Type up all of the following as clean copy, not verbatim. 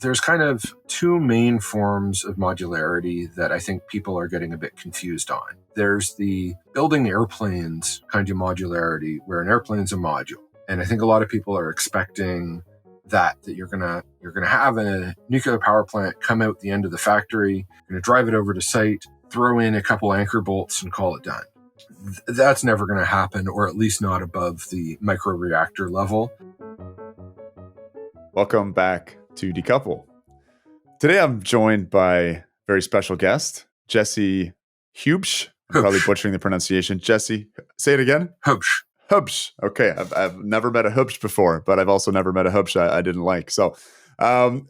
there's kind of two main forms of modularity that I think people are getting a bit confused on. There's the building airplanes kind of modularity, where an airplane's a module. And I think a lot of people are expecting that you're gonna have a nuclear power plant come out the end of the factory, you're gonna drive it over to site, throw in a couple anchor bolts and call it done. That's never going to happen, or at least not above the microreactor level. Welcome back to Decouple. Today I'm joined by a very special guest, Jesse Hubesch. I'm probably butchering the pronunciation. Jesse, say it again. Hubesch. Hubesch. Okay, I've never met a Hubesch before, but I've also never met a Hubesch I didn't like. So,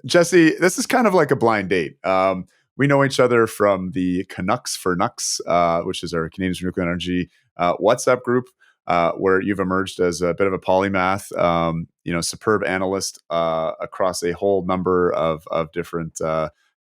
Jesse, this is kind of like a blind date. We know each other from the Canucks for Nucks, which is our Canadians for Nuclear Energy WhatsApp group, where you've emerged as a bit of a polymath, superb analyst across a whole number of different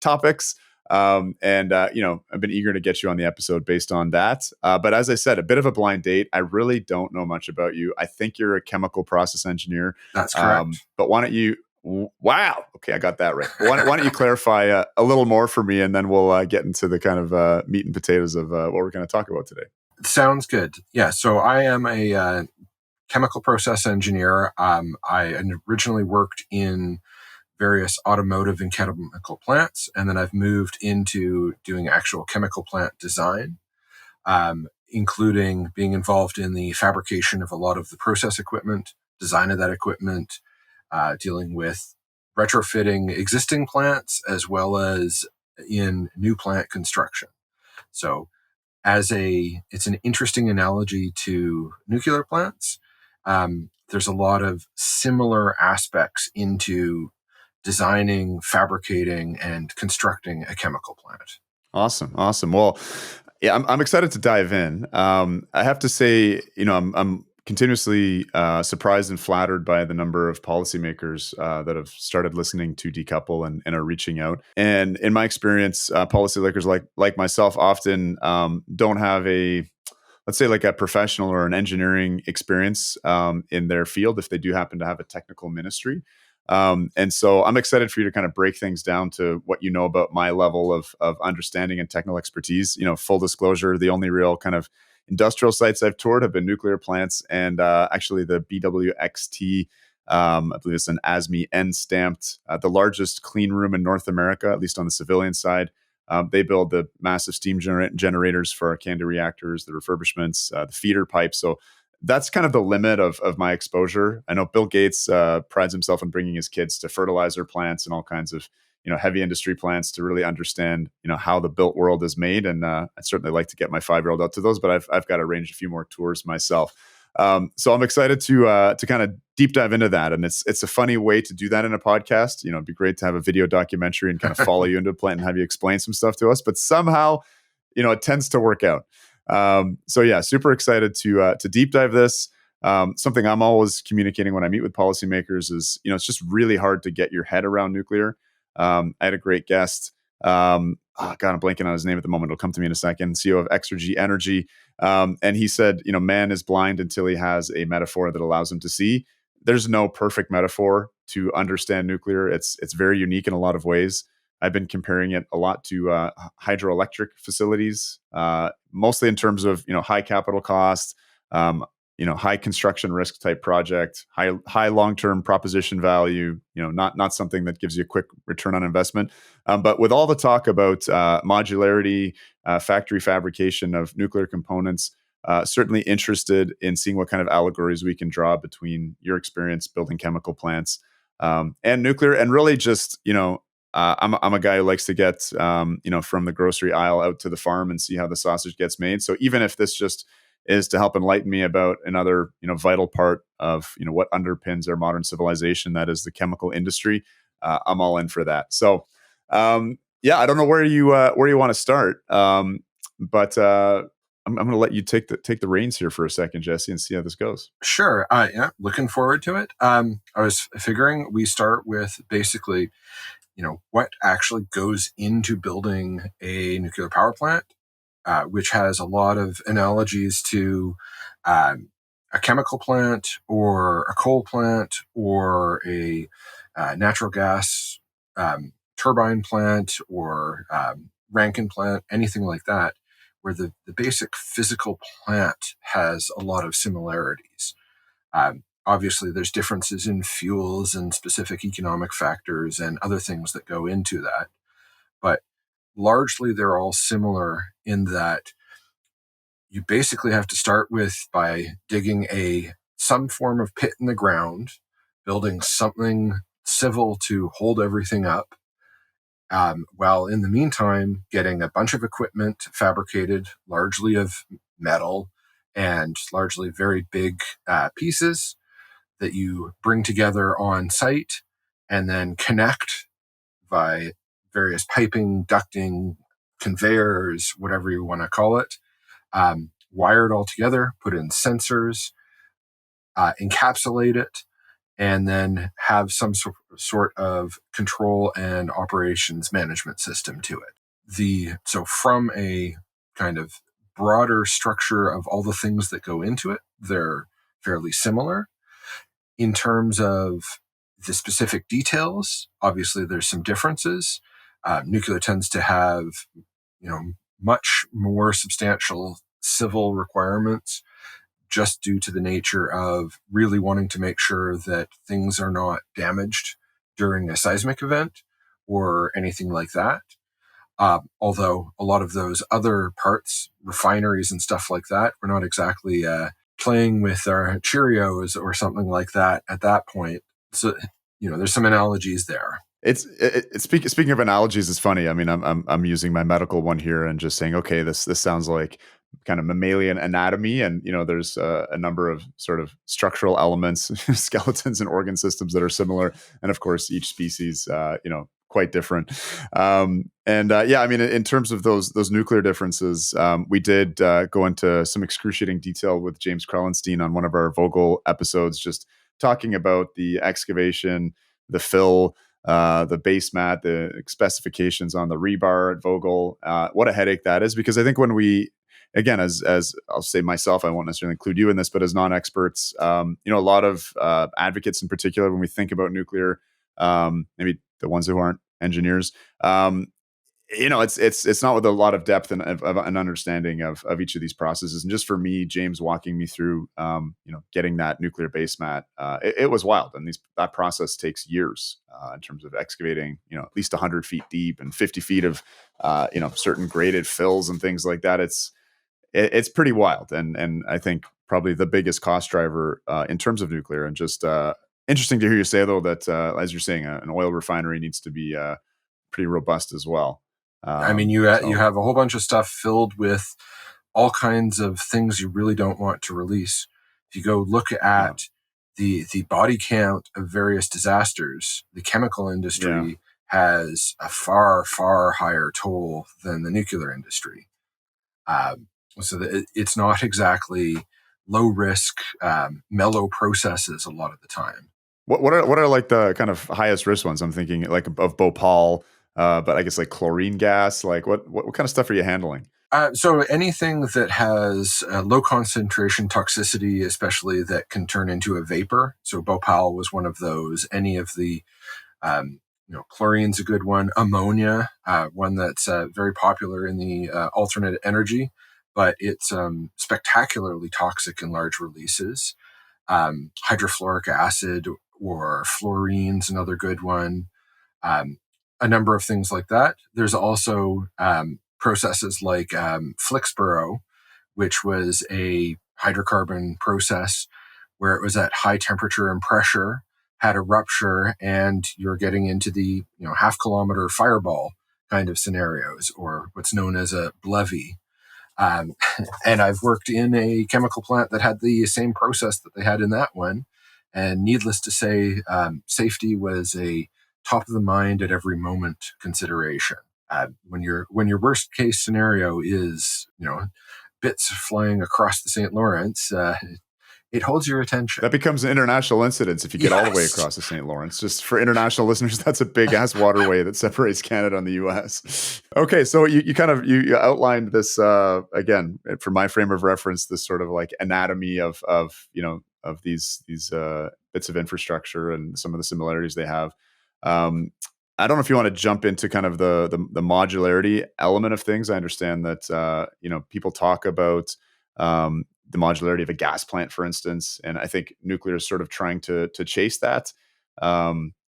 topics. I've been eager to get you on the episode based on that. But as I said, a bit of a blind date. I really don't know much about you. I think you're a chemical process engineer. That's correct. But why don't you... Wow. Okay, I got that right. Why don't you clarify a little more for me, and then we'll get into the kind of meat and potatoes of what we're going to talk about today. Sounds good. Yeah, so I am a chemical process engineer. I originally worked in various automotive and chemical plants, and then I've moved into doing actual chemical plant design, including being involved in the fabrication of a lot of the process equipment, design of that equipment, dealing with retrofitting existing plants as well as in new plant construction. So it's an interesting analogy to nuclear plants. There's a lot of similar aspects into designing, fabricating, and constructing a chemical plant. Awesome. Well, yeah, I'm excited to dive in. I have to say, I'm continuously surprised and flattered by the number of policymakers that have started listening to Decouple and are reaching out. And in my experience, policymakers like myself often don't have let's say like a professional or an engineering experience in their field if they do happen to have a technical ministry. And so I'm excited for you to kind of break things down to what you know about my level of understanding and technical expertise. Full disclosure, the only real kind of industrial sites I've toured have been nuclear plants, and actually the BWXT, I believe it's an ASME N stamped, the largest clean room in North America, at least on the civilian side. They build the massive steam generators for our CANDU reactors, the refurbishments, the feeder pipes. So that's kind of the limit of my exposure. I know Bill Gates prides himself on bringing his kids to fertilizer plants and all kinds of heavy industry plants to really understand how the built world is made. And I'd certainly like to get my 5-year-old out to those, but I've got to arrange a few more tours myself. So I'm excited to kind of deep dive into that. And it's a funny way to do that in a podcast. It'd be great to have a video documentary and kind of follow you into a plant and have you explain some stuff to us. But somehow, it tends to work out. So yeah, super excited to deep dive this. Something I'm always communicating when I meet with policymakers is, it's just really hard to get your head around nuclear. I had a great guest. I'm blanking on his name at the moment. It'll come to me in a second. CEO of Exergy Energy. And he said, man is blind until he has a metaphor that allows him to see. There's no perfect metaphor to understand nuclear. It's very unique in a lot of ways. I've been comparing it a lot to hydroelectric facilities, mostly in terms of high capital cost, high construction risk type project, high long-term proposition value. Not something that gives you a quick return on investment. But with all the talk about modularity, factory fabrication of nuclear components, certainly interested in seeing what kind of allegories we can draw between your experience building chemical plants and nuclear, and really just I'm a guy who likes to get from the grocery aisle out to the farm and see how the sausage gets made. So even if this just is to help enlighten me about another vital part of what underpins our modern civilization, that is the chemical industry, I'm all in for that. So I don't know where you want to start, but I'm going to let you take the reins here for a second, Jesse, and see how this goes. Sure. Yeah, looking forward to it. I was figuring we start with basically what actually goes into building a nuclear power plant, which has a lot of analogies to a chemical plant or a coal plant or a natural gas turbine plant or Rankine plant, anything like that, where the basic physical plant has a lot of similarities. Obviously, there's differences in fuels and specific economic factors and other things that go into that. But largely, they're all similar in that you basically have to start with by digging some form of pit in the ground, building something civil to hold everything up, while in the meantime getting a bunch of equipment fabricated largely of metal and largely very big pieces that you bring together on site and then connect by various piping, ducting, conveyors, whatever you want to call it, wire it all together, put in sensors, encapsulate it, and then have some sort of control and operations management system to it. So from a kind of broader structure of all the things that go into it, they're fairly similar. In terms of the specific details, obviously there's some differences. Nuclear tends to have, much more substantial civil requirements just due to the nature of really wanting to make sure that things are not damaged during a seismic event or anything like that. Although a lot of those other parts, refineries and stuff like that, we're not exactly playing with our Cheerios or something like that at that point. So, there's some analogies there. Speaking of analogies, it's funny. I mean, I'm using my medical one here and just saying, okay, this sounds like kind of mammalian anatomy, and there's a number of sort of structural elements, skeletons and organ systems that are similar, and of course, each species, quite different. Yeah, I mean, in terms of those nuclear differences, we did go into some excruciating detail with James Krellenstein on one of our Vogel episodes, just talking about the excavation, the fill, the base mat, the specifications on the rebar at Vogel. What a headache that is, because I think when we, again, as I'll say myself, I won't necessarily include you in this, but as non-experts, a lot of advocates in particular, when we think about nuclear, maybe the ones who aren't engineers, it's not with a lot of depth and of an understanding of each of these processes. And just for me, James walking me through, getting that nuclear base mat, it was wild. And that process takes years in terms of excavating, at least 100 feet deep and 50 feet of, certain graded fills and things like that. It's pretty wild. And I think probably the biggest cost driver in terms of nuclear. And just interesting to hear you say, though, that as you're saying, an oil refinery needs to be pretty robust as well. I mean, you have a whole bunch of stuff filled with all kinds of things you really don't want to release. If you go look at the body count of various disasters, the chemical industry has a far, far higher toll than the nuclear industry. So it's not exactly low risk, mellow processes a lot of the time. What are like the kind of highest risk ones? I'm thinking like of Bhopal. But I guess like chlorine gas, like what kind of stuff are you handling? So anything that has low concentration toxicity, especially that can turn into a vapor. So Bhopal was one of those. Any of the, chlorine's a good one. Ammonia, one that's very popular in the alternate energy, but it's spectacularly toxic in large releases. Hydrofluoric acid or fluorine's another good one. A number of things like that. There's also processes like Flixborough, which was a hydrocarbon process where it was at high temperature and pressure, had a rupture, and you're getting into the half-kilometer fireball kind of scenarios, or what's known as a BLEVE. And I've worked in a chemical plant that had the same process that they had in that one. And needless to say, safety was a top of the mind at every moment consideration. When your worst case scenario is bits flying across the St. Lawrence, it holds your attention. That becomes an international incident if you get all the way across the St. Lawrence. Just for international listeners, that's a big ass waterway that separates Canada and the U.S. Okay, so you kind of you outlined this again for my frame of reference, this sort of like anatomy of these bits of infrastructure and some of the similarities they have. I don't know if you want to jump into kind of the modularity element of things. I understand that people talk about the modularity of a gas plant, for instance, and I think nuclear is sort of trying to chase that.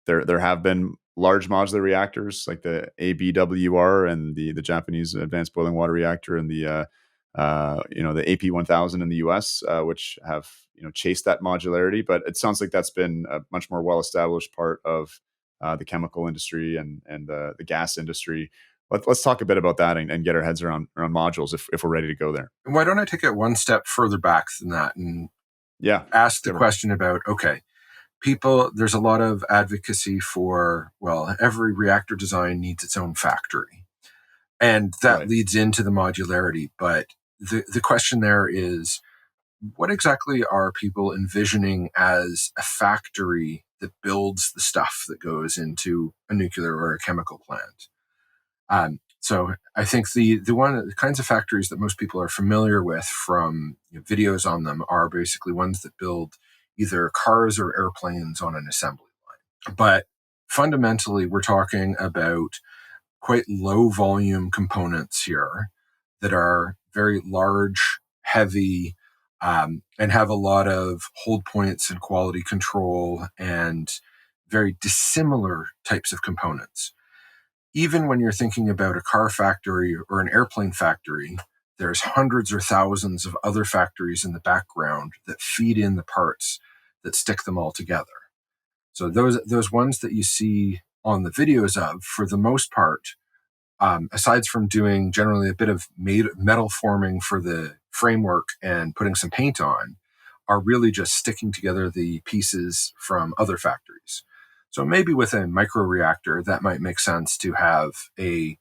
There have been large modular reactors like the ABWR and the Japanese Advanced Boiling Water Reactor and the AP1000 in the US, which have chased that modularity. But it sounds like that's been a much more well established part of the chemical industry and the gas industry. Let's talk a bit about that and get our heads around modules if we're ready to go there. Why don't I take it one step further back than that and ask the question about, okay, there's a lot of advocacy for, well, every reactor design needs its own factory. And that leads into the modularity. But the question there is, what exactly are people envisioning as a factory that builds the stuff that goes into a nuclear or a chemical plant? So I think the kinds of factories that most people are familiar with from videos on them are basically ones that build either cars or airplanes on an assembly line. But fundamentally, we're talking about quite low volume components here that are very large, heavy, and have a lot of hold points and quality control and very dissimilar types of components. Even when you're thinking about a car factory or an airplane factory, there's hundreds or thousands of other factories in the background that feed in the parts that stick them all together. So those ones that you see on the videos of, for the most part, aside from doing generally a bit of metal forming for the framework and putting some paint on, are really just sticking together the pieces from other factories. So maybe with a microreactor, that might make sense to have an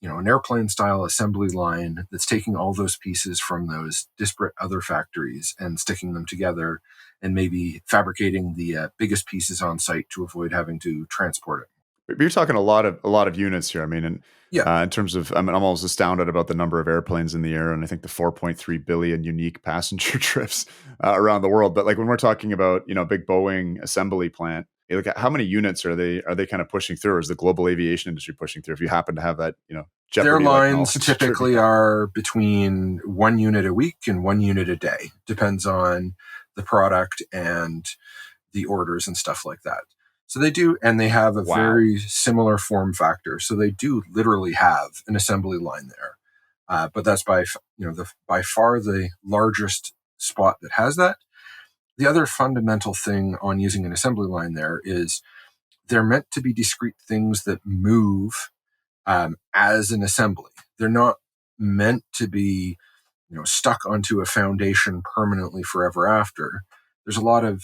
airplane style assembly line that's taking all those pieces from those disparate other factories and sticking them together, and maybe fabricating the biggest pieces on site to avoid having to transport it. But you're talking a lot of units here. I mean, in terms of, I'm almost astounded about the number of airplanes in the air, and I think the 4.3 billion unique passenger trips around the world. But like when we're talking about big Boeing assembly plant, you look at how many units are they kind of pushing through, or is the global aviation industry pushing through? If you happen to have that, Their lines typically are between 1 unit a week and 1 unit a day. Depends on the product and the orders and stuff like that. So they do, and they have a very similar form factor. So they do literally have an assembly line there. But that's by far the largest spot that has that. The other fundamental thing on using an assembly line there is they're meant to be discrete things that move as an assembly. They're not meant to be stuck onto a foundation permanently forever after. There's a lot of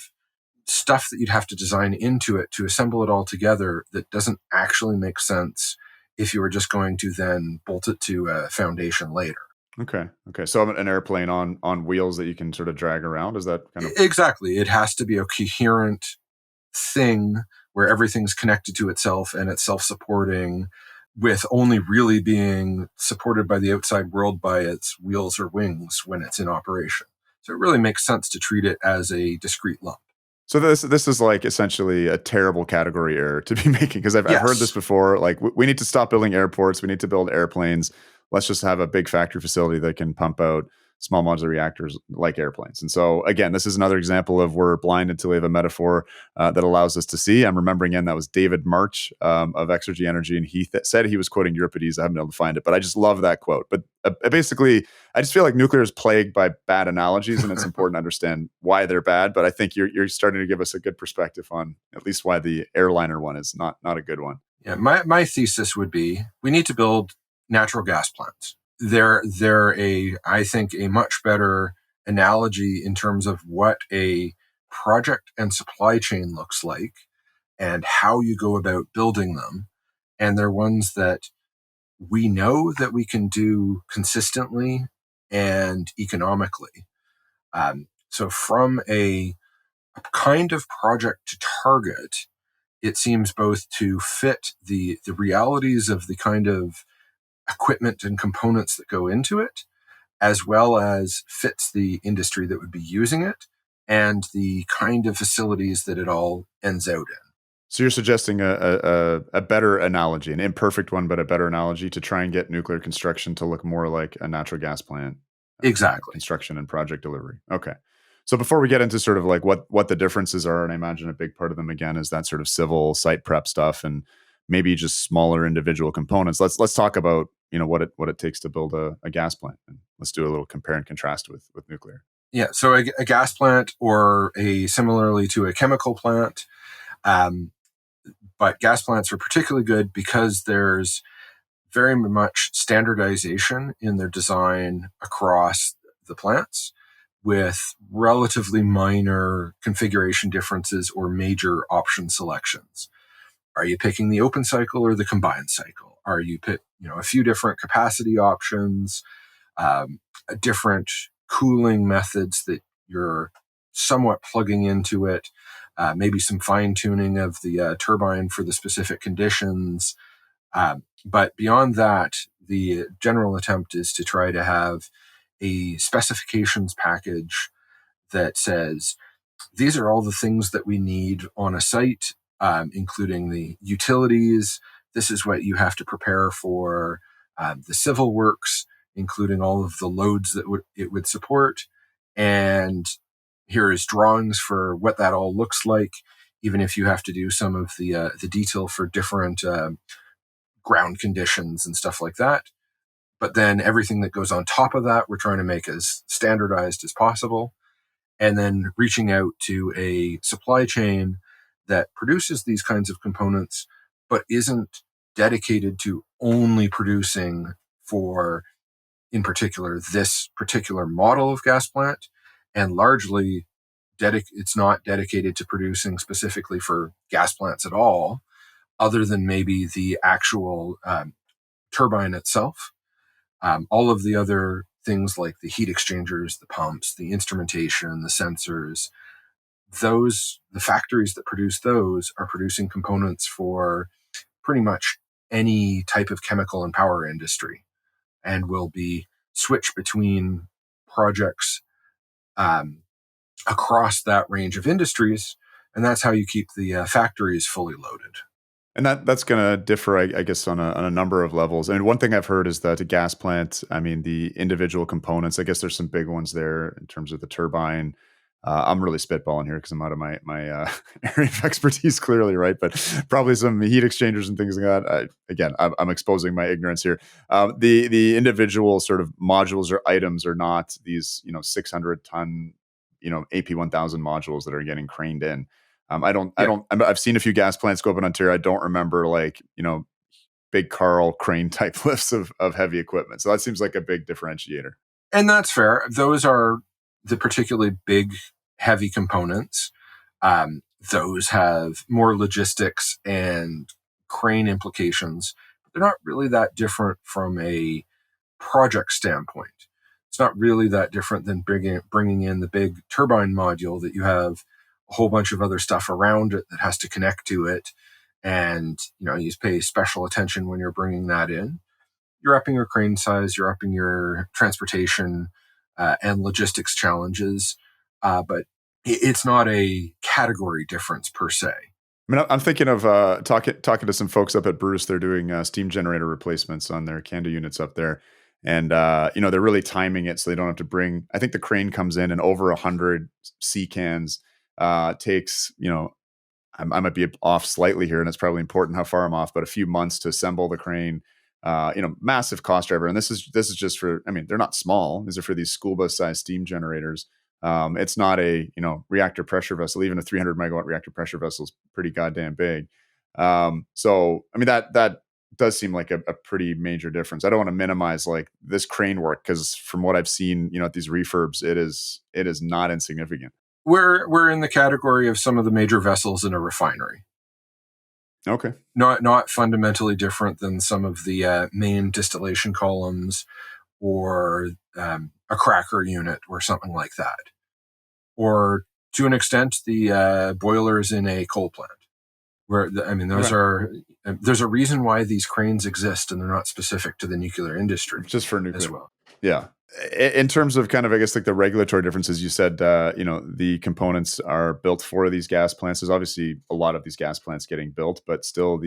stuff that you'd have to design into it to assemble it all together that doesn't actually make sense if you were just going to then bolt it to a foundation later. Okay. So an airplane on wheels that you can sort of drag around, is that kind of... Exactly. It has to be a coherent thing where everything's connected to itself and it's self-supporting, with only really being supported by the outside world by its wheels or wings when it's in operation. So it really makes sense to treat it as a discrete lump. So this is like essentially a terrible category error to be making, because I've heard this before. Like, we need to stop building airports. We need to build airplanes. Let's just have a big factory facility that can pump out small modular reactors like airplanes. And so again, this is another example of we're blind until we have a metaphor that allows us to see. I'm remembering that was David March of Exergy Energy, and he said he was quoting Euripides. I haven't been able to find it, but I just love that quote. But basically, I just feel like nuclear is plagued by bad analogies, and it's important to understand why they're bad. But I think you're starting to give us a good perspective on at least why the airliner one is not a good one. Yeah, my thesis would be we need to build natural gas plants. They're I think a much better analogy in terms of what a project and supply chain looks like and how you go about building them. And they're ones that we know that we can do consistently and economically. So from a kind of project to target, it seems both to fit the realities of the kind of equipment and components that go into it, as well as fits the industry that would be using it and the kind of facilities that it all ends out in. So you're suggesting a better analogy, an imperfect one, but a better analogy to try and get nuclear construction to look more like a natural gas plant Exactly. construction and project delivery. Okay. So before we get into sort of like what the differences are, and I imagine a big part of them again is that sort of civil site prep stuff and maybe just smaller individual components. Let's talk about what it takes to build a gas plant, and let's do a little compare and contrast with nuclear. Yeah. So a gas plant, or a similarly to a chemical plant, um, but gas plants are particularly good because there's very much standardization in their design across the plants, with relatively minor configuration differences or major option selections. Are you picking the open cycle or the combined cycle? Are you pick, a few different capacity options, um, different cooling methods that you're somewhat plugging into it, maybe some fine tuning of the turbine for the specific conditions. But beyond that, the general attempt is to try to have a specifications package that says, these are all the things that we need on a site, including the utilities. This is what you have to prepare for the civil works, including all of the loads that it would support. And here is drawings for what that all looks like, even if you have to do some of the detail for different ground conditions and stuff like that. But then everything that goes on top of that, we're trying to make as standardized as possible. And then reaching out to a supply chain that produces these kinds of components, but isn't dedicated to only producing for, in particular, this particular model of gas plant, and largely it's not dedicated to producing specifically for gas plants at all, other than maybe the actual turbine itself. All of the other things like the heat exchangers, the pumps, the instrumentation, the sensors, the factories that produce those are producing components for pretty much any type of chemical and power industry, and will be switched between projects um, across that range of industries. And that's how you keep the factories fully loaded. And that's going to differ, I guess, on a number of levels. And one thing I've heard is that a gas plant, I mean, the individual components, I guess there's some big ones there in terms of the turbine. I'm really spitballing here because I'm out of my area of expertise, clearly, right? But probably some heat exchangers and things like that. I'm exposing my ignorance here. The individual sort of modules or items are not these 600-ton AP1000 modules that are getting craned in. I've seen a few gas plants go up in Ontario. I don't remember big Carl crane type lifts of heavy equipment. So that seems like a big differentiator. And that's fair. Those are the particularly big, heavy components. Those have more logistics and crane implications. They're not really that different from a project standpoint. It's not really that different than bringing in the big turbine module that you have a whole bunch of other stuff around it that has to connect to it. And, you pay special attention when you're bringing that in. You're upping your crane size, you're upping your transportation and logistics challenges. But it's not a category difference per se. I mean, I'm thinking of talking to some folks up at Bruce. They're doing steam generator replacements on their CANDU units up there. And, they're really timing it so they don't have to bring, I think the crane comes in and over 100 C cans takes, I might be off slightly here, and it's probably important how far I'm off, but a few months to assemble the crane. Massive cost driver. And this is just for, I mean, they're not small. These are for these school bus sized steam generators. It's not a reactor pressure vessel. Even a 300 megawatt reactor pressure vessel is pretty goddamn big. So I mean that does seem like a pretty major difference. I don't want to minimize like this crane work because from what I've seen, at these refurbs, it is not insignificant. We're in the category of some of the major vessels in a refinery. Okay. Not fundamentally different than some of the main distillation columns, or a cracker unit or something like that. Or to an extent, the boilers in a coal plant. There's a reason why these cranes exist, and they're not specific to the nuclear industry. Just for nuclear. As well. Yeah. In terms of kind of, I guess, like the regulatory differences, you said, the components are built for these gas plants. There's obviously a lot of these gas plants getting built, but still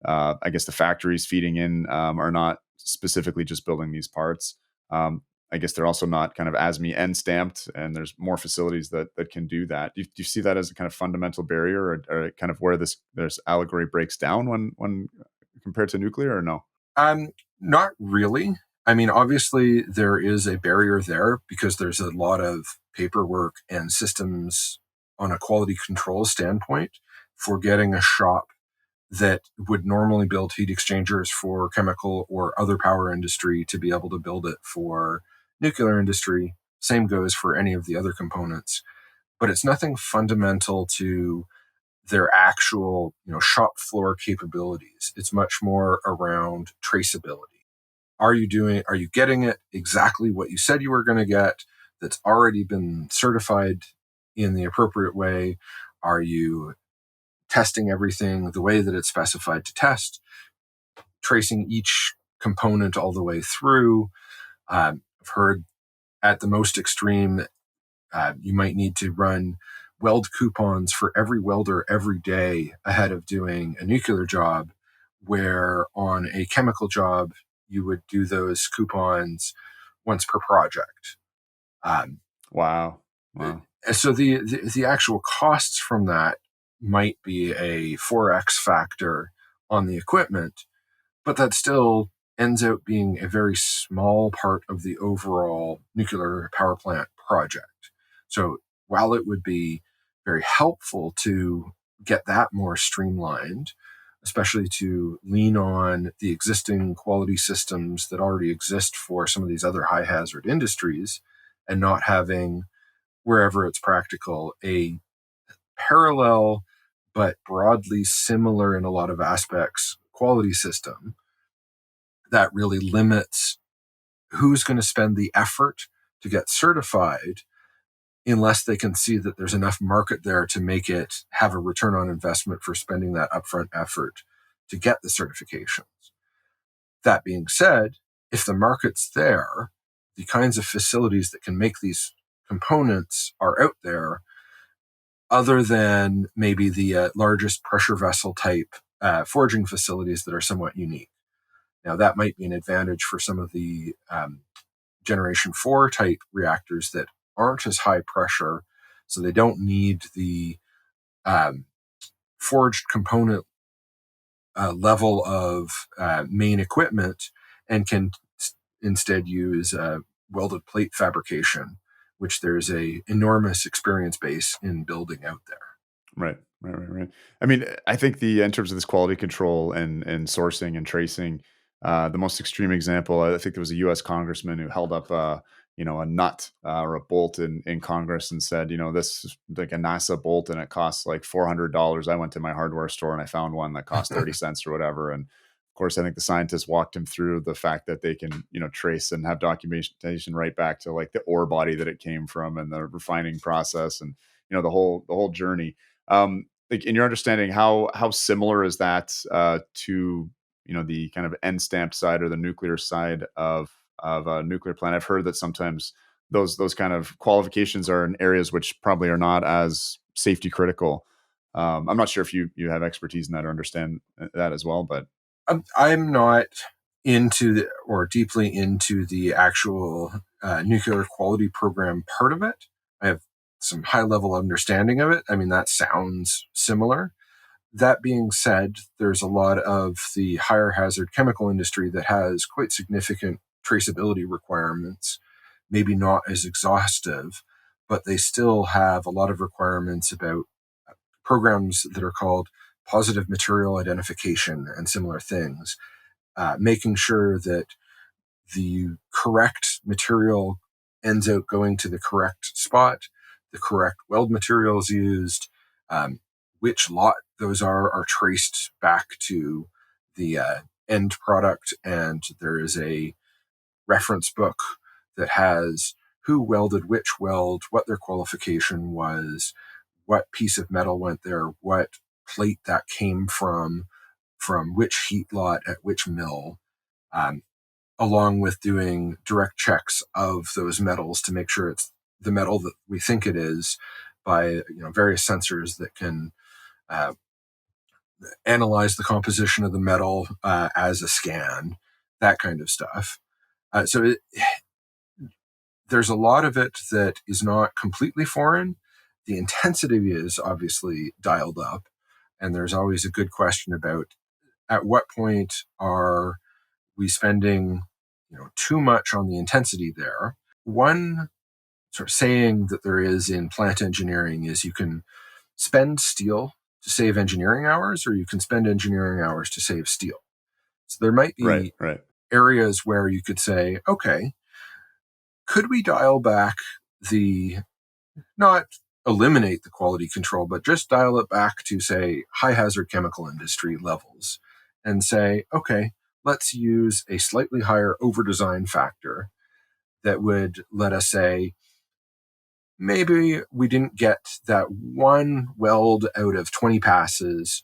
I guess the factories feeding in are not specifically just building these parts. Um, I guess they're also not kind of ASME end stamped, and there's more facilities that can do that. Do you see that as a kind of fundamental barrier, or kind of where this allegory breaks down when compared to nuclear, or no? Um, Not really. I mean, obviously, there is a barrier there because there's a lot of paperwork and systems on a quality control standpoint for getting a shop that would normally build heat exchangers for chemical or other power industry to be able to build it for nuclear industry. Same goes for any of the other components. But it's nothing fundamental to their actual, shop floor capabilities. It's much more around traceability. Are you getting it exactly what you said you were going to get that's already been certified in the appropriate way? Are you testing everything the way that it's specified to test, tracing each component all the way through? I've heard at the most extreme, you might need to run weld coupons for every welder every day ahead of doing a nuclear job, where on a chemical job, you would do those coupons once per project. Um, Wow. Wow. so the actual costs from that might be a 4x factor on the equipment, but that still ends up being a very small part of the overall nuclear power plant project. So while it would be very helpful to get that more streamlined, especially to lean on the existing quality systems that already exist for some of these other high hazard industries, and not having, wherever it's practical, a parallel but broadly similar in a lot of aspects quality system, that really limits who's going to spend the effort to get certified unless they can see that there's enough market there to make it have a return on investment for spending that upfront effort to get the certifications. That being said, if the market's there, the kinds of facilities that can make these components are out there, other than maybe the largest pressure vessel type forging facilities that are somewhat unique. Now, that might be an advantage for some of the Generation 4 type reactors that aren't as high pressure, so they don't need the um, forged component level of main equipment, and can instead use welded plate fabrication, which there's a enormous experience base in building out there. Right. Right. Right. Right. I mean, I think in terms of this quality control and sourcing and tracing, the most extreme example, I think there was a U.S. congressman who held up, a nut or a bolt in Congress and said, this is like a NASA bolt and it costs like $400. I went to my hardware store and I found one that cost 30 cents or whatever. And of course, I think the scientists walked him through the fact that they can, trace and have documentation right back to like the ore body that it came from and the refining process and the whole journey. Like in your understanding, how similar is that to the kind of end stamped side or the nuclear side of a nuclear plant? I've heard that sometimes those kind of qualifications are in areas which probably are not as safety critical. I'm not sure if you have expertise in that or understand that as well, but I'm not or deeply into the actual nuclear quality program part of it. I have some high level understanding of it. I mean, that sounds similar. That being said, there's a lot of the higher hazard chemical industry that has quite significant traceability requirements, maybe not as exhaustive, but they still have a lot of requirements about programs that are called positive material identification and similar things, making sure that the correct material ends up going to the correct spot, the correct weld materials used, which lot those are traced back to the end product. And there is a reference book that has who welded which weld, what their qualification was, what piece of metal went there, what plate that came from which heat lot at which mill. Um, along with doing direct checks of those metals to make sure it's the metal that we think it is by various sensors that can analyze the composition of the metal as a scan, that kind of stuff. There's a lot of it that is not completely foreign. The intensity is obviously dialed up, and there's always a good question about at what point are we spending too much on the intensity there. One sort of saying that there is in plant engineering is you can spend steel to save engineering hours, or you can spend engineering hours to save steel. So there might be right. areas where you could say, okay, could we dial back not eliminate the quality control, but just dial it back to, say, high hazard chemical industry levels and say, okay, let's use a slightly higher over design factor that would let us say, maybe we didn't get that one weld out of 20 passes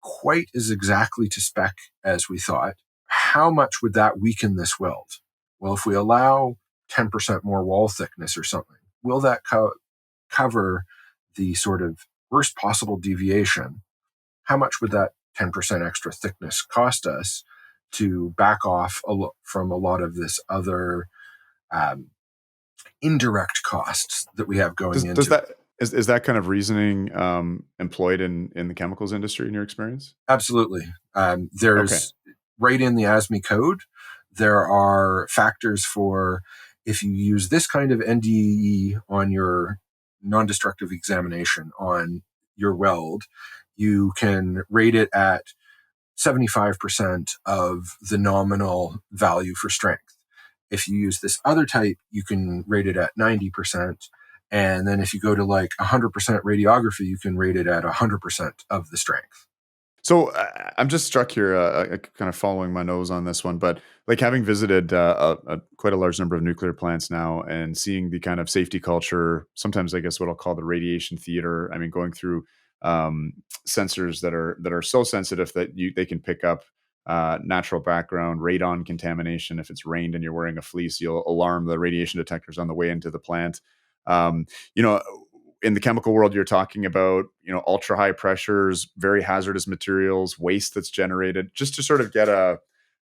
quite as exactly to spec as we thought. How much would that weaken this weld? Well, if we allow 10% more wall thickness or something, will that cover the sort of worst possible deviation? How much would that 10% extra thickness cost us to back off from a lot of this other indirect costs that we have going into? Does that is that kind of reasoning employed in the chemicals industry in your experience? Absolutely. Okay. There's right in the ASME code, there are factors for if you use this kind of NDE on your non-destructive examination on your weld, you can rate it at 75% of the nominal value for strength. If you use this other type, you can rate it at 90%. And then if you go to like 100% radiography, you can rate it at 100% of the strength. So I'm just struck here, kind of following my nose on this one, but like having visited quite a large number of nuclear plants now and seeing the kind of safety culture, sometimes I guess what I'll call the radiation theater. I mean, going through sensors that are so sensitive that they can pick up natural background radon contamination. If it's rained and you're wearing a fleece, you'll alarm the radiation detectors on the way into the plant. Um, you know, in the chemical world, you're talking about, ultra high pressures, very hazardous materials, waste that's generated, just to sort of get an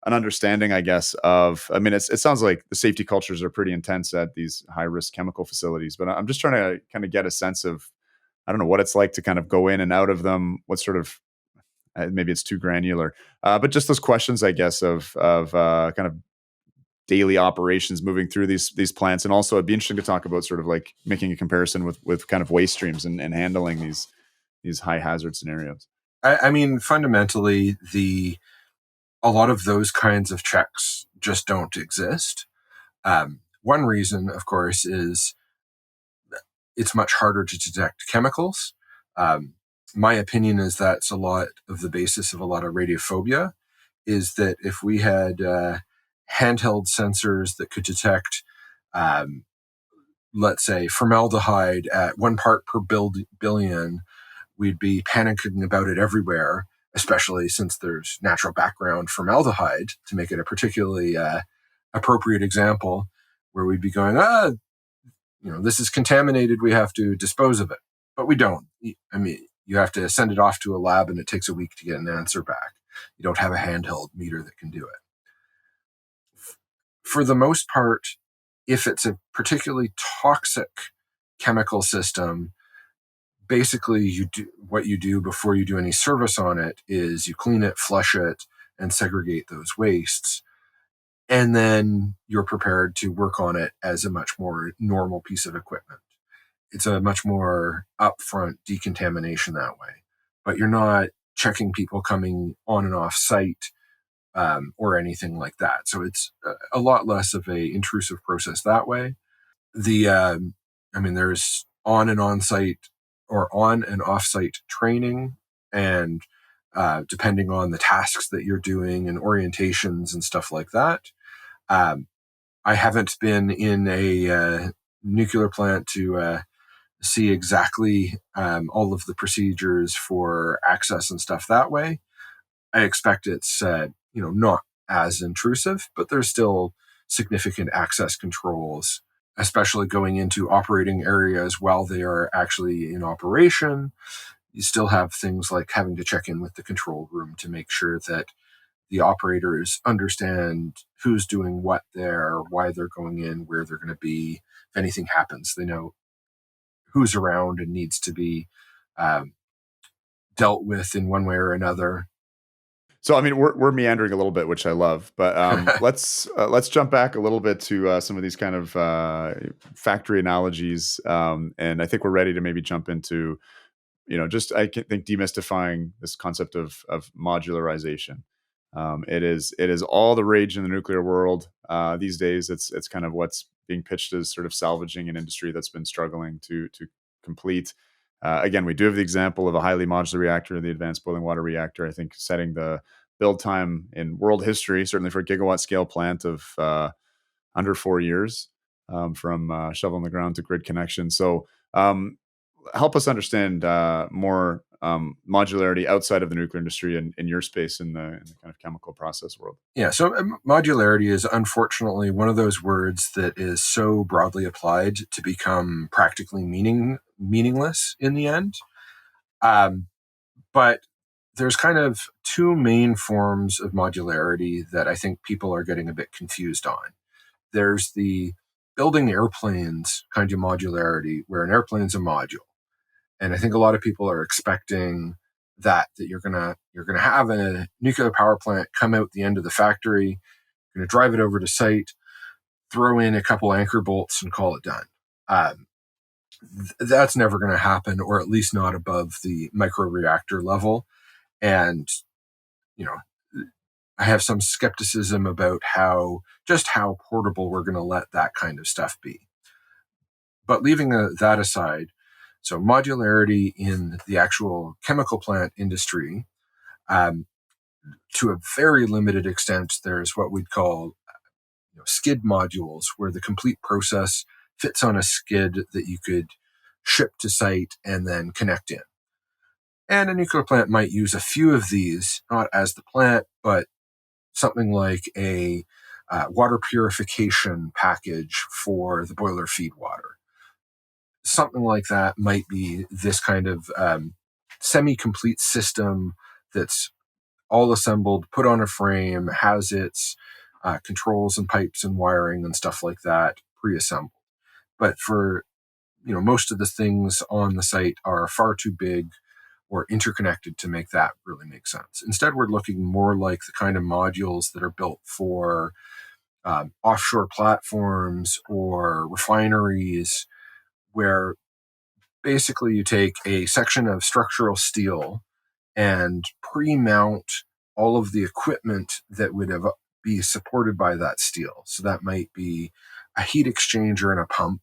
understanding, I guess, of, I mean, it sounds like the safety cultures are pretty intense at these high risk chemical facilities, but I'm just trying to kind of get a sense of, I don't know what it's like to kind of go in and out of them. What sort of, maybe it's too granular, but just those questions, I guess, of kind of daily operations moving through these plants. And also it'd be interesting to talk about sort of like making a comparison with kind of waste streams and handling these high hazard scenarios. I mean, fundamentally, a lot of those kinds of checks just don't exist. One reason, of course, is it's much harder to detect chemicals. My opinion is that's a lot of the basis of a lot of radiophobia, is that if we had handheld sensors that could detect, let's say, formaldehyde at 1 part per billion, we'd be panicking about it everywhere, especially since there's natural background formaldehyde, to make it a particularly appropriate example, where we'd be going, this is contaminated, we have to dispose of it. But we don't. I mean, you have to send it off to a lab and it takes a week to get an answer back. You don't have a handheld meter that can do it. For the most part, if it's a particularly toxic chemical system, basically what you do before you do any service on it is you clean it, flush it, and segregate those wastes. And then you're prepared to work on it as a much more normal piece of equipment. It's a much more upfront decontamination that way. But you're not checking people coming on and off site or anything like that. So it's a lot less of a intrusive process that way. There's on and on site or on and off site training, and depending on the tasks that you're doing and orientations and stuff like that. I haven't been in a nuclear plant to see exactly all of the procedures for access and stuff that way. I expect it's not as intrusive, but there's still significant access controls, especially going into operating areas while they are actually in operation. You still have things like having to check in with the control room to make sure that the operators understand who's doing what there, why they're going in, where they're going to be. If anything happens, they know who's around and needs to be um, dealt with in one way or another. So, I mean, we're meandering a little bit, which I love, but let's jump back a little bit to some of these kind of factory analogies, and I think we're ready to maybe jump into just think demystifying this concept of modularization. It is all the rage in the nuclear world these days. It's kind of what's being pitched as sort of salvaging an industry that's been struggling to complete. Again, we do have the example of a highly modular reactor, the advanced boiling water reactor. I think setting the build time in world history, certainly for a gigawatt scale plant of under 4 years, from shovel in the ground to grid connection. So help us understand more modularity outside of the nuclear industry and in your space in the kind of chemical process world. Yeah, so modularity is unfortunately one of those words that is so broadly applied to become practically meaningless in the end. Um, but there's kind of two main forms of modularity that I think people are getting a bit confused on. There's the building airplanes kind of modularity, where an airplane's a module. And I think a lot of people are expecting that you're gonna have a nuclear power plant come out the end of the factory, you're gonna drive it over to site, throw in a couple anchor bolts, and call it done. Um, that's never going to happen, or at least not above the microreactor level. And you know, I have some skepticism about how portable we're going to let that kind of stuff be. But leaving that aside, so modularity in the actual chemical plant industry, um, to a very limited extent, there's what we'd call skid modules, where the complete process fits on a skid that you could ship to site and then connect in. And a nuclear plant might use a few of these, not as the plant, but something like a water purification package for the boiler feed water. Something like that might be this kind of semi-complete system that's all assembled, put on a frame, has its controls and pipes and wiring and stuff like that pre-assembled. But for most of the things on the site are far too big or interconnected to make that really make sense. Instead, we're looking more like the kind of modules that are built for offshore platforms or refineries, where basically you take a section of structural steel and pre-mount all of the equipment that would be supported by that steel. So that might be a heat exchanger and a pump,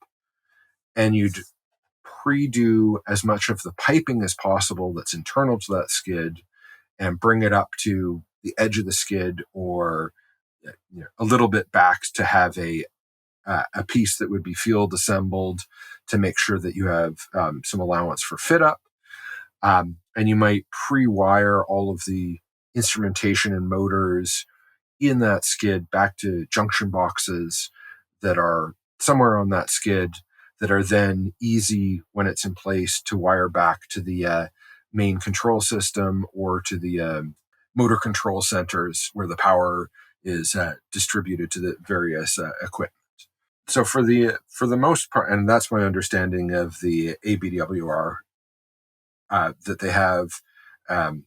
and you'd pre-do as much of the piping as possible that's internal to that skid and bring it up to the edge of the skid, or a little bit back to have a piece that would be field assembled to make sure that you have some allowance for fit up. And you might pre-wire all of the instrumentation and motors in that skid back to junction boxes that are somewhere on that skid, that are then easy when it's in place to wire back to the main control system or to the motor control centers where the power is distributed to the various equipment. So for the most part, and that's my understanding of the ABWR, that they have um,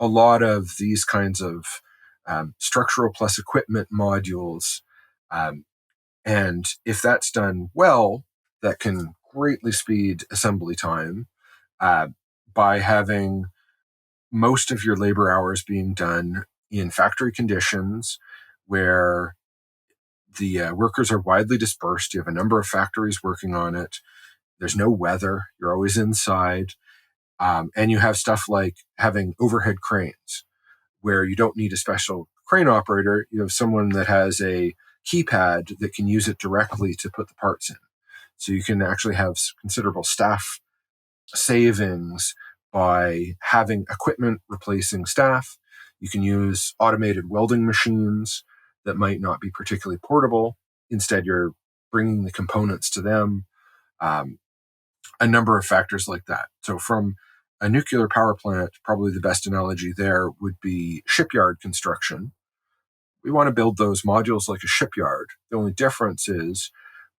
a lot of these kinds of structural plus equipment modules. Um, and if that's done well, that can greatly speed assembly time uh, by having most of your labor hours being done in factory conditions where the workers are widely dispersed. You have a number of factories working on it. There's no weather. You're always inside. And you have stuff like having overhead cranes, where you don't need a special crane operator. You have someone that has a keypad that can use it directly to put the parts in. So you can actually have considerable staff savings by having equipment replacing staff. You can use automated welding machines that might not be particularly portable. Instead, you're bringing the components to them. A number of factors like that. So from a nuclear power plant, probably the best analogy there would be shipyard construction. We want to build those modules like a shipyard. The only difference is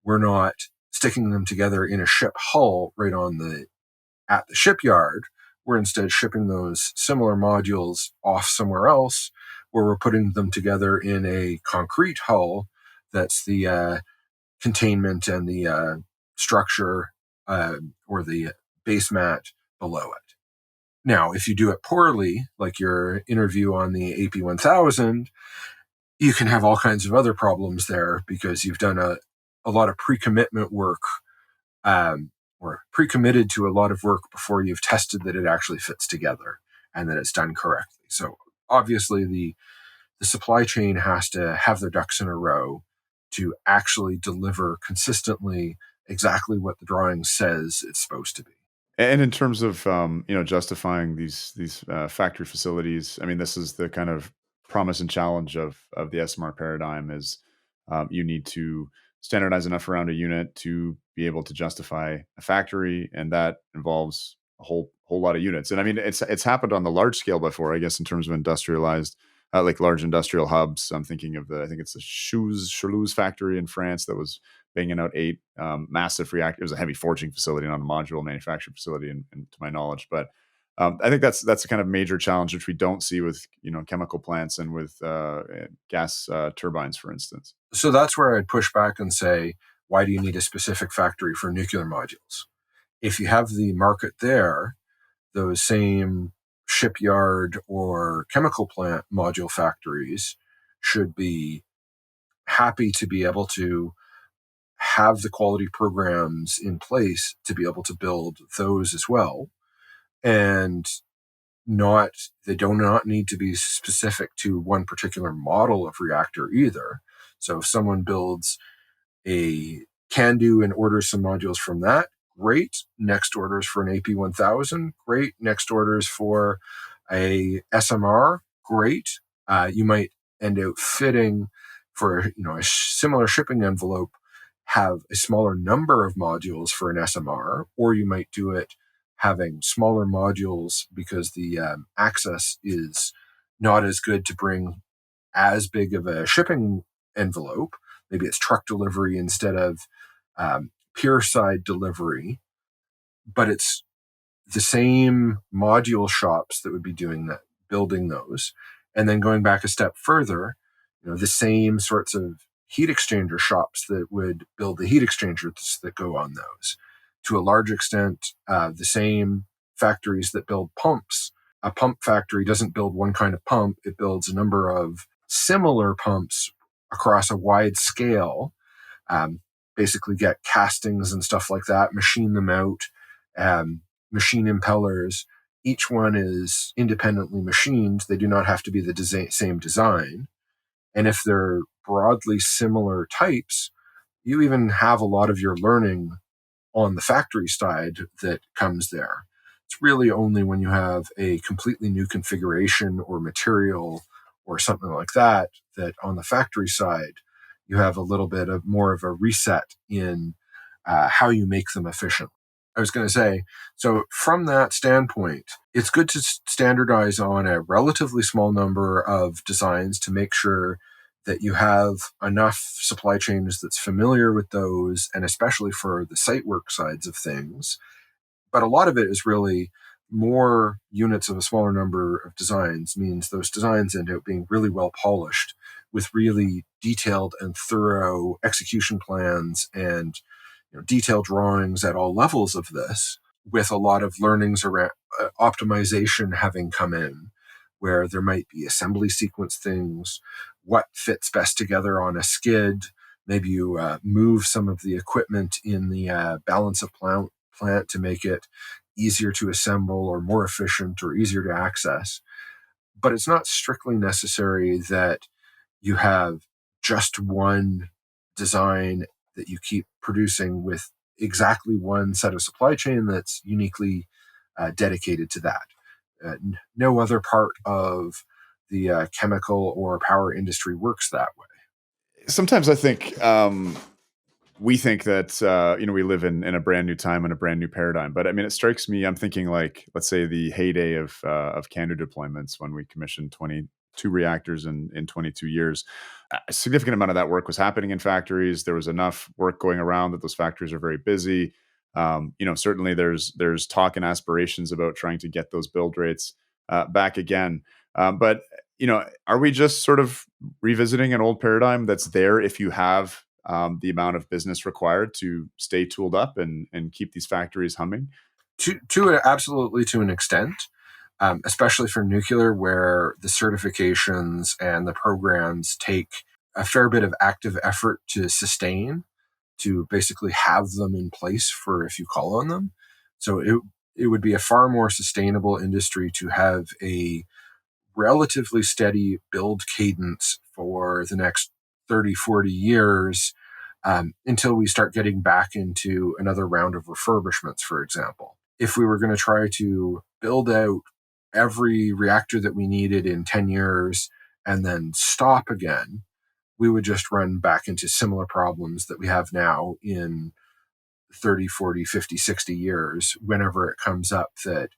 we're not sticking them together in a ship hull right at the shipyard. We're instead shipping those similar modules off somewhere else where we're putting them together in a concrete hull that's the containment and the structure or the base mat below it. Now, if you do it poorly, like your interview on the AP1000, you can have all kinds of other problems there because you've done a lot of pre-commitment work or pre-committed to a lot of work before you've tested that it actually fits together and that it's done correctly. So obviously the supply chain has to have their ducks in a row to actually deliver consistently exactly what the drawing says it's supposed to be. And in terms of justifying these factory facilities, I mean, this is the kind of promise and challenge of the SMR paradigm is you need to standardize enough around a unit to be able to justify a factory, and that involves a whole lot of units. And I mean, it's happened on the large scale before, I guess, in terms of industrialized. Like large industrial hubs. I'm thinking of I think it's the Toulouse factory in France that was banging out 8 massive reactors. It was a heavy forging facility, not a module manufacturing facility, to my knowledge. But I think that's a kind of major challenge which we don't see with chemical plants and with gas turbines, for instance. So that's where I'd push back and say, why do you need a specific factory for nuclear modules? If you have the market there, those same shipyard or chemical plant module factories should be happy to be able to have the quality programs in place to be able to build those as well. And they do not need to be specific to one particular model of reactor either. So if someone builds a CANDU and orders some modules from that, great. Next orders for an AP1000, great. Next orders for a SMR, great. You might end up fitting for a similar shipping envelope, have a smaller number of modules for an SMR, or you might do it having smaller modules because the access is not as good to bring as big of a shipping envelope. Maybe it's truck delivery instead of pier side delivery, but it's the same module shops that would be doing that, building those. And then going back a step further, the same sorts of heat exchanger shops that would build the heat exchangers that go on those. To a large extent, the same factories that build pumps. A pump factory doesn't build one kind of pump, it builds a number of similar pumps across a wide scale. Basically get castings and stuff like that, machine them out, machine impellers. Each one is independently machined. They do not have to be the same design. And if they're broadly similar types, you even have a lot of your learning on the factory side that comes there. It's really only when you have a completely new configuration or material or something like that on the factory side, you have a little bit of more of a reset in how you make them efficient. I was going to say, so from that standpoint, it's good to standardize on a relatively small number of designs to make sure that you have enough supply chains that's familiar with those, and especially for the site work sides of things. But a lot of it is really more units of a smaller number of designs means those designs end up being really well polished with really detailed and thorough execution plans and detailed drawings at all levels of this, with a lot of learnings around optimization having come in, where there might be assembly sequence things, what fits best together on a skid. Maybe you move some of the equipment in the balance of plant to make it easier to assemble or more efficient or easier to access. But it's not strictly necessary that you have just one design that you keep producing with exactly one set of supply chain that's uniquely dedicated to that. No other part of the chemical or power industry works that way. Sometimes I think we think that we live in a brand new time and a brand new paradigm. But I mean, it strikes me. I'm thinking like, let's say the heyday of Canada deployments when we commissioned 22 reactors in 22 years. A significant amount of that work was happening in factories. There was enough work going around that those factories are very busy. Certainly there's talk and aspirations about trying to get those build rates back again. But are we just sort of revisiting an old paradigm that's there if you have the amount of business required to stay tooled up and keep these factories humming? Absolutely, to an extent, especially for nuclear, where the certifications and the programs take a fair bit of active effort to sustain, to basically have them in place for if you call on them. So it would be a far more sustainable industry to have a relatively steady build cadence for the next 30, 40 years, until we start getting back into another round of refurbishments, for example. If we were going to try to build out every reactor that we needed in 10 years and then stop again, we would just run back into similar problems that we have now in 30, 40, 50, 60 years whenever it comes up that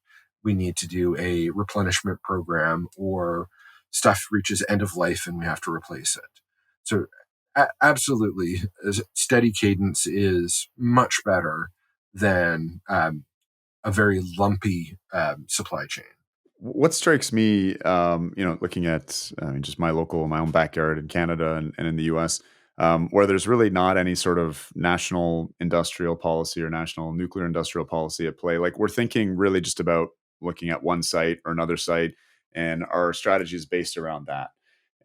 we need to do a replenishment program or stuff reaches end of life and we have to replace it. So absolutely, steady cadence is much better than a very lumpy supply chain. What strikes me, looking at just my own backyard in Canada and in the US, where there's really not any sort of national industrial policy or national nuclear industrial policy at play. Like we're thinking really just about looking at one site or another site, and our strategy is based around that.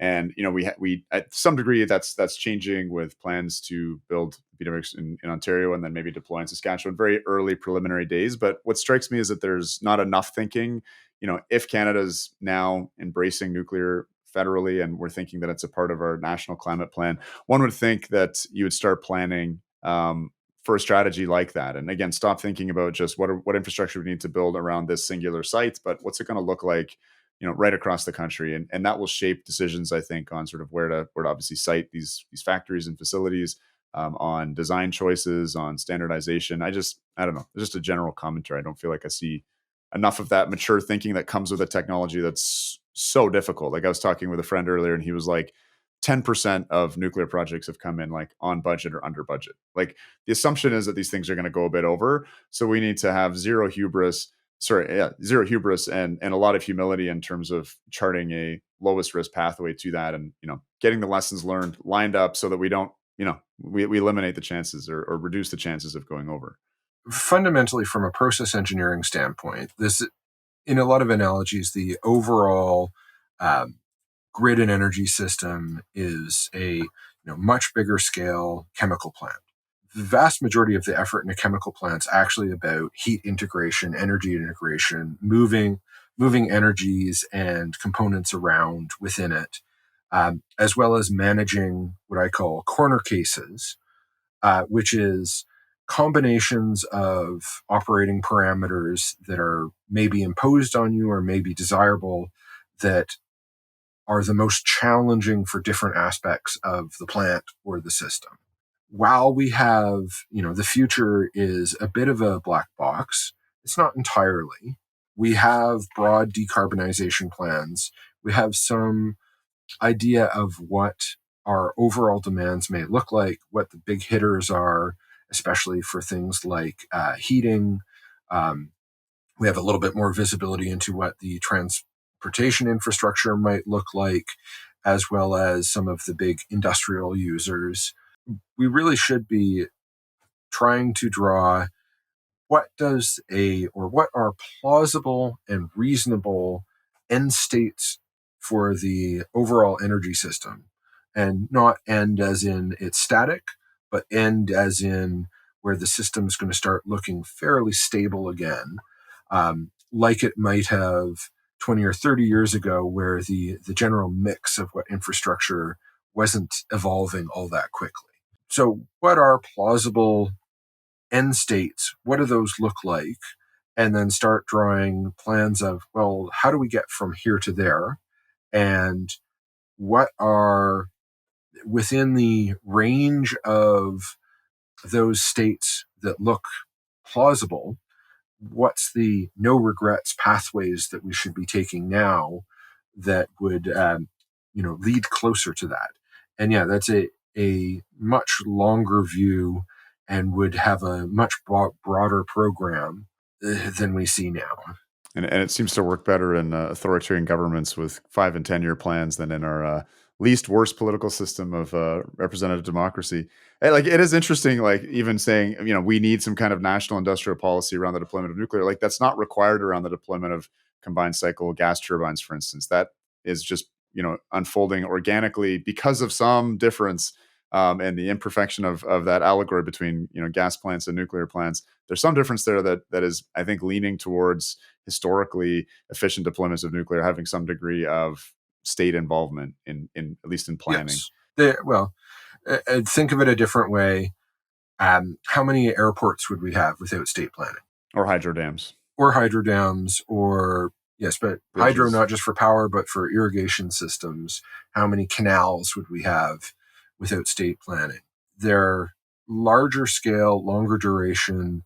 And we at some degree that's changing with plans to build BWX in Ontario and then maybe deploy in Saskatchewan. Very early preliminary days, but what strikes me is that there's not enough thinking. If Canada's now embracing nuclear federally and we're thinking that it's a part of our national climate plan, one would think that you would start planning for a strategy like that. And again, stop thinking about just what infrastructure we need to build around this singular site, but what's it going to look like, right across the country. And that will shape decisions, I think, on sort of where to obviously site these factories and facilities, on design choices, on standardization. I don't know. It's just a general commentary. I don't feel like I see enough of that mature thinking that comes with a technology that's so difficult. Like I was talking with a friend earlier and he was like, 10% of nuclear projects have come in like on budget or under budget. Like the assumption is that these things are going to go a bit over. So we need to have zero hubris and a lot of humility in terms of charting a lowest risk pathway to that, and getting the lessons learned lined up so that we don't we eliminate the chances or reduce the chances of going over. Fundamentally, from a process engineering standpoint, this, in a lot of analogies, the overall grid and energy system is a much bigger scale chemical plant. The vast majority of the effort in a chemical plant is actually about heat integration, energy integration, moving energies and components around within it, as well as managing what I call corner cases, which is combinations of operating parameters that are maybe imposed on you or maybe desirable, that are the most challenging for different aspects of the plant or the system. While we have, the future is a bit of a black box, it's not entirely. We have broad decarbonization plans. We have some idea of what our overall demands may look like, what the big hitters are, especially for things like heating. We have a little bit more visibility into what the transportation infrastructure might look like, as well as some of the big industrial users. We really should be trying to draw what are plausible and reasonable end states for the overall energy system, and not end as in it's static, but end as in where the system's going to start looking fairly stable again, like it might have 20 or 30 years ago, where the general mix of what infrastructure wasn't evolving all that quickly. So what are plausible end states? What do those look like? And then start drawing plans of, well, how do we get from here to there? and what are within the range of those states that look plausible, what's the no regrets pathways that we should be taking now that would lead closer to that. And yeah, that's a much longer view and would have a much broader program than we see now. And it seems to work better in authoritarian governments with 5 and 10-year plans than in our least worst political system of representative democracy. And, like, it is interesting, like, even saying, we need some kind of national industrial policy around the deployment of nuclear. Like, that's not required around the deployment of combined cycle gas turbines, for instance. That is just, unfolding organically because of some difference and the imperfection of that allegory between, gas plants and nuclear plants. There's some difference there that is, I think, leaning towards historically efficient deployments of nuclear having some degree of state involvement in at least in planning. Yes. Think of it a different way. How many airports would we have without state planning? Or hydro dams. Yes, but Bridges. Hydro, not just for power, but for irrigation systems. How many canals would we have without state planning? They're larger scale, longer duration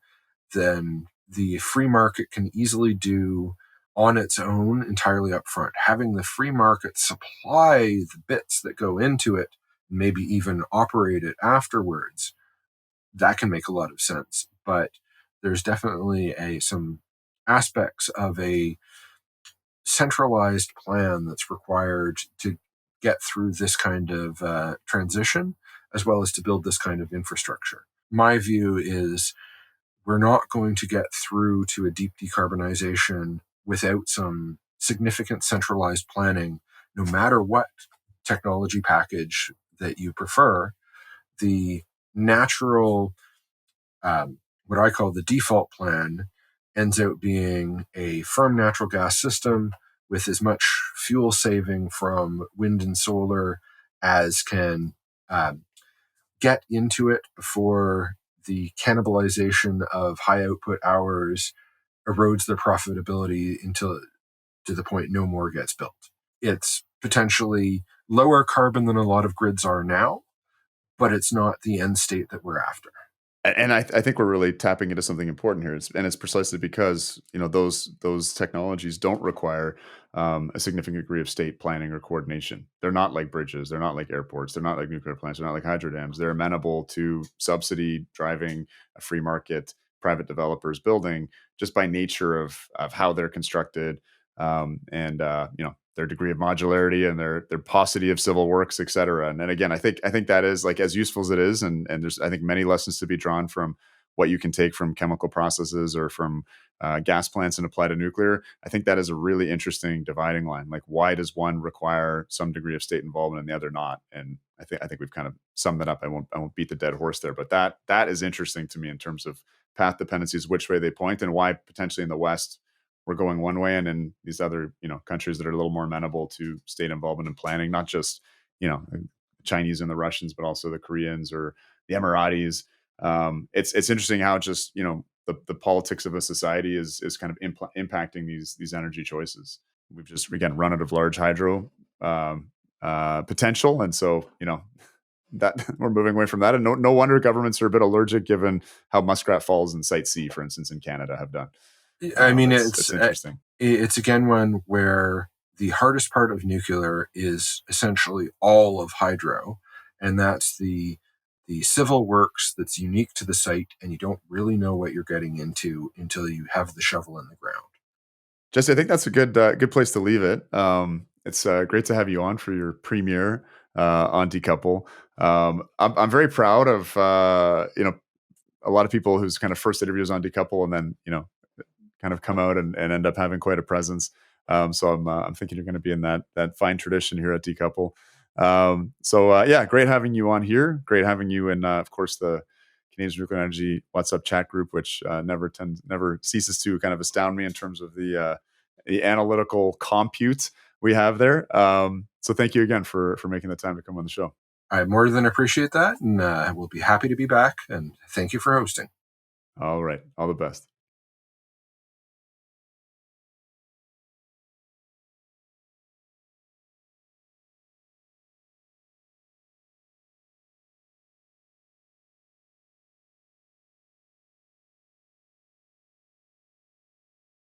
than the free market can easily do on its own entirely upfront. Having the free market supply the bits that go into it, maybe even operate it afterwards, that can make a lot of sense. But there's definitely some aspects of a centralized plan that's required to get through this kind of transition, as well as to build this kind of infrastructure. My view is we're not going to get through to a deep decarbonization without some significant centralized planning, no matter what technology package that you prefer. The natural, what I call the default plan, ends out being a firm natural gas system with as much fuel saving from wind and solar as can get into it before the cannibalization of high output hours erodes their profitability until to the point no more gets built. It's potentially lower carbon than a lot of grids are now, but it's not the end state that we're after. And I think we're really tapping into something important here, and it's precisely because those technologies don't require a significant degree of state planning or coordination. They're not like bridges, they're not like airports, they're not like nuclear plants, they're not like hydro dams. They're amenable to subsidy driving a free market, private developers building, just by nature of how they're constructed, and their degree of modularity and their paucity of civil works, et cetera. And again, I think that is, like, as useful as it is, and there's, I think, many lessons to be drawn from what you can take from chemical processes or from gas plants and apply to nuclear. I think that is a really interesting dividing line. Like, why does one require some degree of state involvement and the other not? And I think we've kind of summed that up. I won't beat the dead horse there, but that is interesting to me in terms of path dependencies, which way they point, and why potentially in the West we're going one way, and in these other countries that are a little more amenable to state involvement and planning, not just the Chinese and the Russians, but also the Koreans or the Emiratis. It's interesting how just the politics of a society is kind of impacting these energy choices. We've just, again, run out of large hydro potential, and so that we're moving away from that. And no wonder governments are a bit allergic, given how Muskrat Falls and Site C, for instance, in Canada have done. I mean, it's interesting. It's again one where the hardest part of nuclear is essentially all of hydro, and that's the civil works that's unique to the site, and you don't really know what you're getting into until you have the shovel in the ground. Jesse, I think that's a good place to leave it. It's great to have you on for your premiere on Decouple. I'm very proud of a lot of people whose kind of first interviews on Decouple, and then kind of come out and end up having quite a presence. So I'm thinking you're going to be in that fine tradition here at Decouple. Great having you on here. Great having you in, of course, the Canadian Nuclear Energy WhatsApp chat group, which never ceases to kind of astound me in terms of the analytical compute we have there. So thank you again for making the time to come on the show. I more than appreciate that, and we'll be happy to be back. And thank you for hosting. All right. All the best.